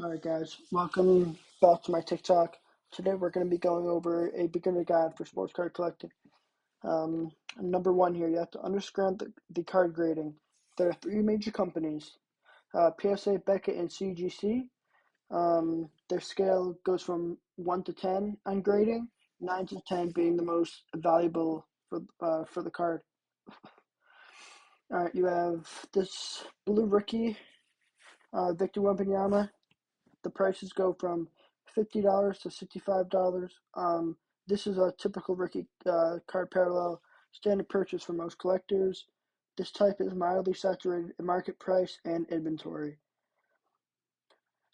Alright guys, welcome back to my TikTok. Today we're going to be going over a beginner guide for sports card collecting. Number one here, you have to understand the card grading. There are three major companies, PSA, Beckett, and CGC. Their scale goes from 1 to 10 on grading, 9 to 10 being the most valuable for the card. Alright, you have this blue rookie, Victor Wembanyama. The prices go from $50 to $65. This is a typical rookie card parallel, standard purchase for most collectors. This type is mildly saturated in market price and inventory.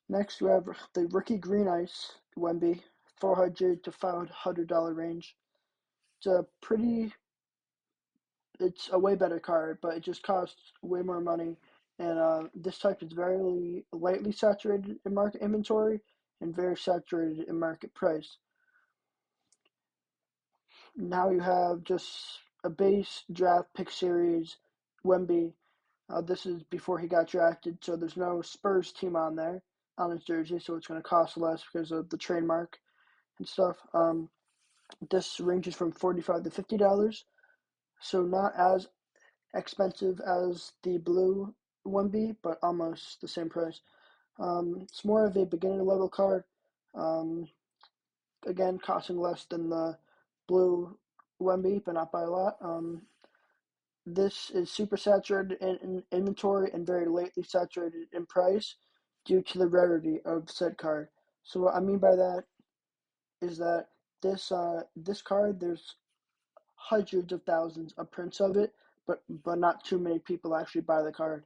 Next, we have the rookie green ice Wemby, $400 to $500 range. It's a way better card, but it just costs way more money. And this type is very lightly saturated in market inventory and very saturated in market price. Now you have just a base draft pick series Wemby. This is before he got drafted, so there's no Spurs team on there on his jersey, so it's going to cost less because of the trademark and stuff. This ranges from $45 to $50, so not as expensive as the blue Wemby, but almost the same price. It's more of a beginner level card. Again, costing less than the blue Wemby, but not by a lot. This is super saturated in inventory and very lately saturated in price due to the rarity of said card. So what I mean by that is that this card, there's hundreds of thousands of prints of it, but not too many people actually buy the card.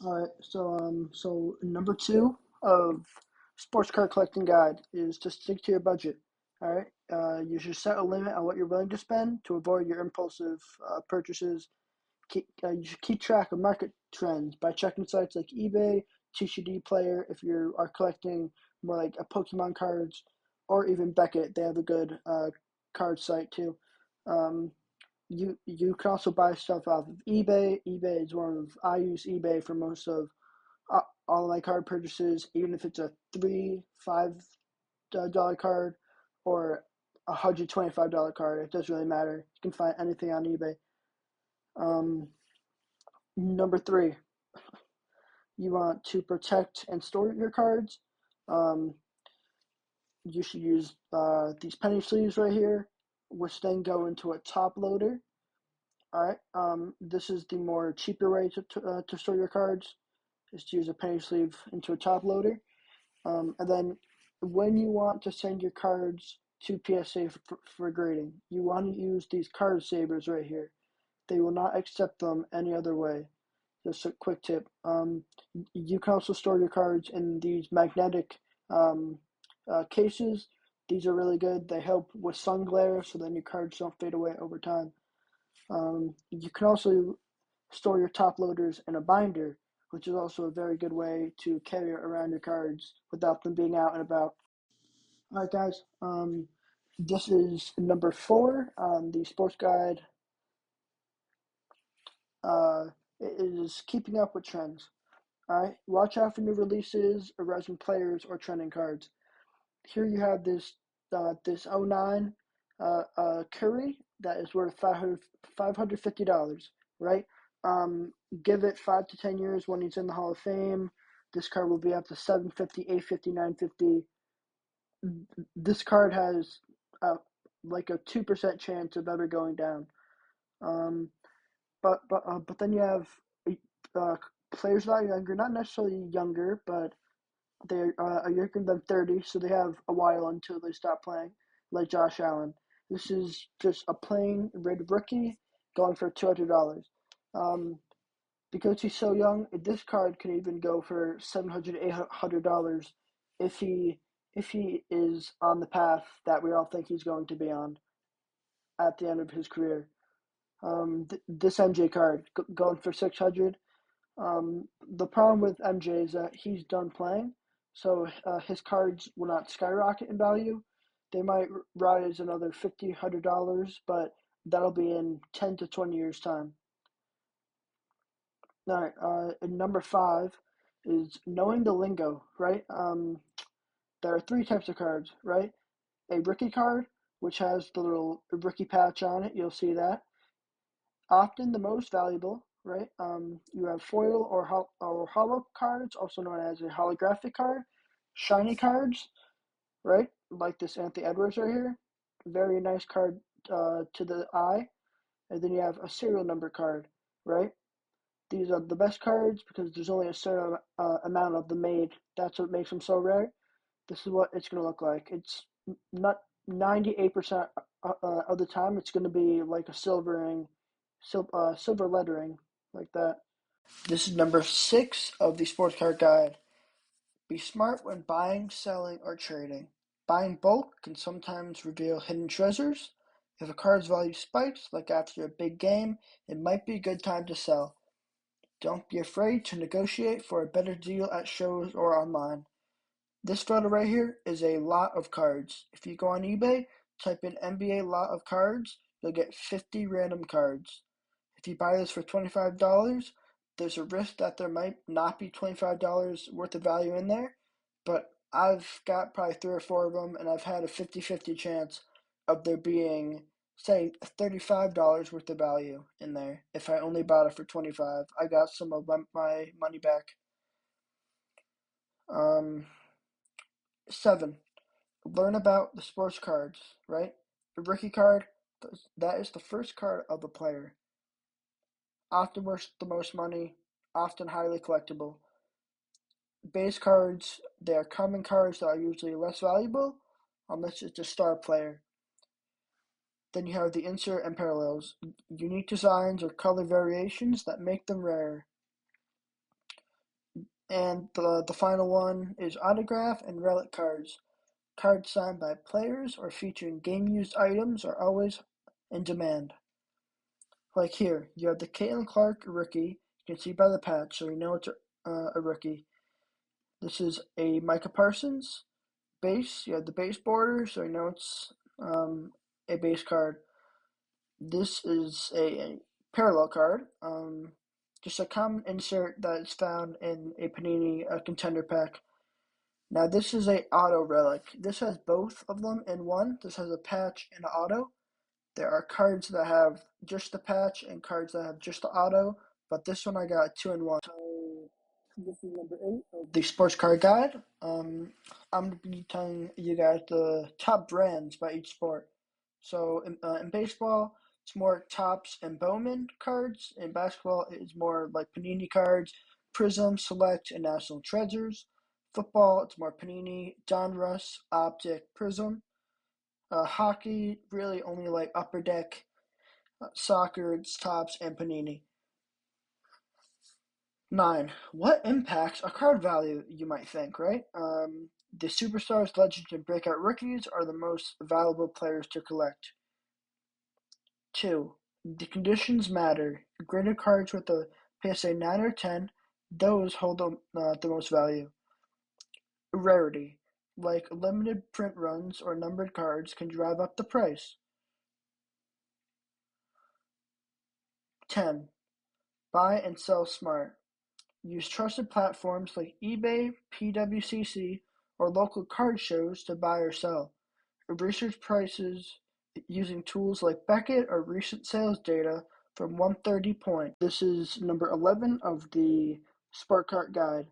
All right, so number two of sports card collecting guide is to stick to your budget. All right, you should set a limit on what you're willing to spend to avoid your impulsive purchases. You should keep track of market trends by checking sites like eBay, TCG Player if you are collecting more like Pokemon cards, or even Beckett. They have a good card site too. Um, you can also buy stuff off of eBay. eBay is one of I use eBay for most of all of my card purchases, even if it's a $3, $5 card or $125 card. It doesn't really matter. You can find anything on eBay. Number three, you want to protect and store your cards. Um, you should use these penny sleeves right here, which then go into a top loader. All right. This is the more cheaper way to store your cards, is to use a penny sleeve into a top loader. And then when you want to send your cards to PSA for grading, you want to use these card savers right here. They will not accept them any other way. Just a quick tip. You can also store your cards in these magnetic cases. These are really good. They help with sun glare, so then your cards don't fade away over time. You can also store your top loaders in a binder, which is also a very good way to carry around your cards without them being out and about. All right, guys. This is number four on the sports guide. It is keeping up with trends. All right, watch out for new releases, rising players, or trending cards. Here you have this '09 Curry that is worth $550, right? Give it 5 to 10 years when he's in the Hall of Fame. This card will be up to 750, 850, 950. This card has like a 2% chance of ever going down. Um, but then you have uh, players that are younger, not necessarily younger, but they are younger than 30, so they have a while until they stop playing, like Josh Allen. This is just a plain red rookie going for $200. Um, because he's so young, this card can even go for $700, $800 if he is on the path that we all think he's going to be on at the end of his career. This MJ card going for 600. The problem with MJ is that he's done playing, so his cards will not skyrocket in value. They might rise another $50, $100, but that'll be in 10 to 20 years' time. All right, and number five is knowing the lingo, right? There are three types of cards, right? A rookie card, which has the little rookie patch on it. You'll see that. Often the most valuable, right? You have foil or holo cards, also known as a holographic card. Shiny cards, right? Like this Anthony Edwards right here. Very nice card to the eye. And then you have a serial number card, right? These are the best cards because there's only a certain amount of them made. That's what makes them so rare. This is what it's going to look like. It's not 98% of the time. It's going to be like a silver lettering like that. This is number 6 of the sports card guide. Be smart when buying, selling, or trading. Buying bulk can sometimes reveal hidden treasures. If a card's value spikes, like after a big game, it might be a good time to sell. Don't be afraid to negotiate for a better deal at shows or online. This photo right here is a lot of cards. If you go on eBay, type in NBA lot of cards, you'll get 50 random cards. If you buy this for $25, there's a risk that there might not be $25 worth of value in there, but I've got probably 3 or 4 of them, and I've had a 50-50 chance of there being, say, $35 worth of value in there. If I only bought it for 25, I got some of my money back. 7. Learn about the sports cards, right? The rookie card, that is the first card of the player. Often worth the most money, often highly collectible. Base cards, they are common cards that are usually less valuable unless it's a star player. Then you have the insert and parallels, unique designs or color variations that make them rare. And the final one is autograph and relic cards. Cards signed by players or featuring game-used items are always in demand. Like here, you have the Caitlin Clark rookie. You can see by the patch, so you know it's a rookie. This is a Micah Parsons base. You have the base border, so you know it's a base card. This is a parallel card. Just a common insert that is found in a Panini contender pack. Now this is a auto relic. This has both of them in one. This has a patch and an auto. There are cards that have just the patch and cards that have just the auto, but this one I got 2-in-1. So this is number 8 of the sports card guide. I'm going to be telling you guys the top brands by each sport. So in baseball, it's more Topps and Bowman cards. In basketball, it's more like Panini cards, Prism, Select, and National Treasures. Football, it's more Panini, Donruss, Optic, Prism. Hockey, really only like Upper Deck. Soccer, it's Topps and Panini. 9. What impacts a card value, you might think, right? The superstars, legends, and breakout rookies are the most valuable players to collect. 2. The conditions matter. Graded cards with a PSA 9 or 10, those hold the most value. Rarity. Like limited print runs or numbered cards can drive up the price. 10. Buy and sell smart. Use trusted platforms like eBay, PWCC, or local card shows to buy or sell. Research prices using tools like Beckett or recent sales data from 130 Point. This is number 11 of the Spark Cart Guide.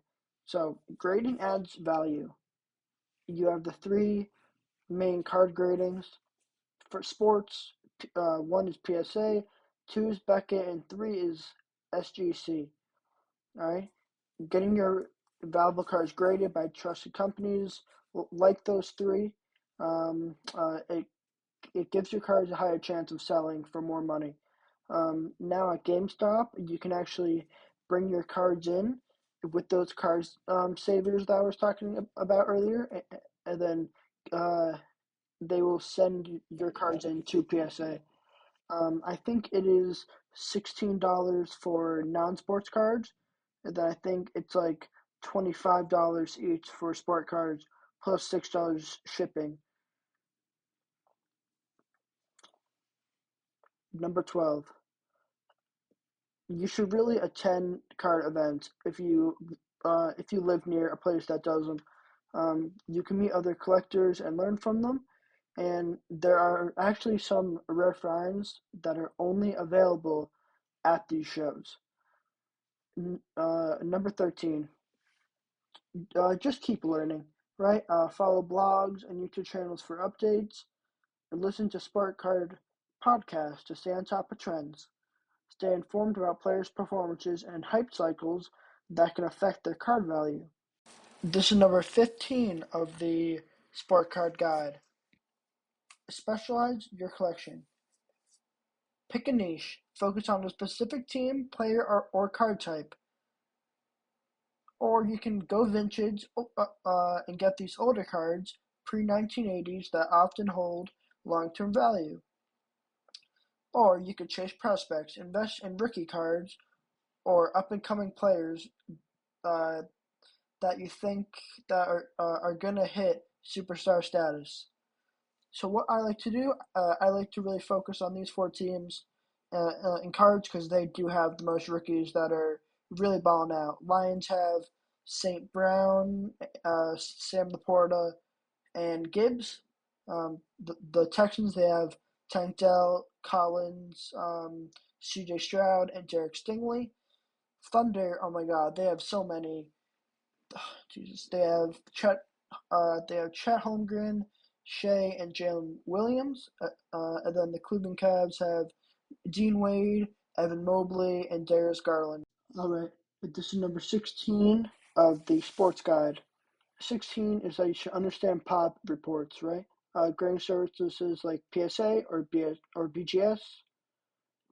So, grading adds value. You have the 3 main card gradings. For sports, 1 is PSA, 2 is Beckett, and 3 is SGC. All right, getting your valuable cards graded by trusted companies like those 3, it gives your cards a higher chance of selling for more money. Now at GameStop, you can actually bring your cards in with those cards savers that I was talking about earlier, and then they will send your cards in to PSA. I think it is $16 for non-sports cards, and then I think it's like $25 each for sport cards, plus $6 shipping. Number 12. You should really attend card events if you if you live near a place that does them. You can meet other collectors and learn from them. And there are actually some rare finds that are only available at these shows. Number 13, just keep learning, right? Follow blogs and YouTube channels for updates, and listen to Spark Card podcasts to stay on top of trends. Stay informed about players' performances and hype cycles that can affect their card value. This is number 15 of the Spark Card Guide. Specialize your collection. Pick a niche. Focus on a specific team, player, or card type. Or you can go vintage and get these older cards, pre-1980s, that often hold long-term value. Or you could chase prospects, invest in rookie cards, or up-and-coming players uh, that you think that are gonna hit superstar status. So what I like to do, I like to really focus on these four teams in cards because they do have the most rookies that are really balling out. Lions have St. Brown, Sam Laporta, and Gibbs. The Texans, they have Tank Dell, Collins, C.J. Stroud, and Derek Stingley. Thunder, oh my God, they have so many. Jesus, they have Chet Holmgren, Shea, and Jalen Williams. And then the Cleveland Cavs have Dean Wade, Evan Mobley, and Darius Garland. All right, this is number 16 of the sports guide. 16 is that you should understand pop reports, right? Grading services like PSA or BGS,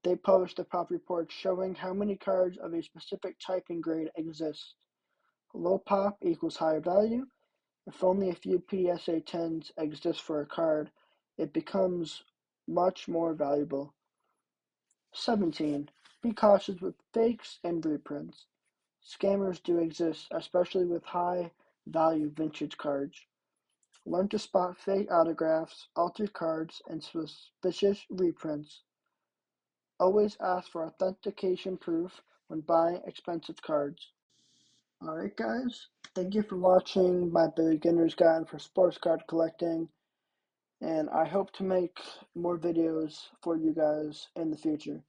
they publish the pop reports showing how many cards of a specific type and grade exist. Low pop equals higher value. If only a few PSA 10s exist for a card, it becomes much more valuable. 17. Be cautious with fakes and reprints. Scammers do exist, especially with high value vintage cards. Learn to spot fake autographs, altered cards, and suspicious reprints. Always ask for authentication proof when buying expensive cards. Alright guys, thank you for watching my beginner's guide for sports card collecting, and I hope to make more videos for you guys in the future.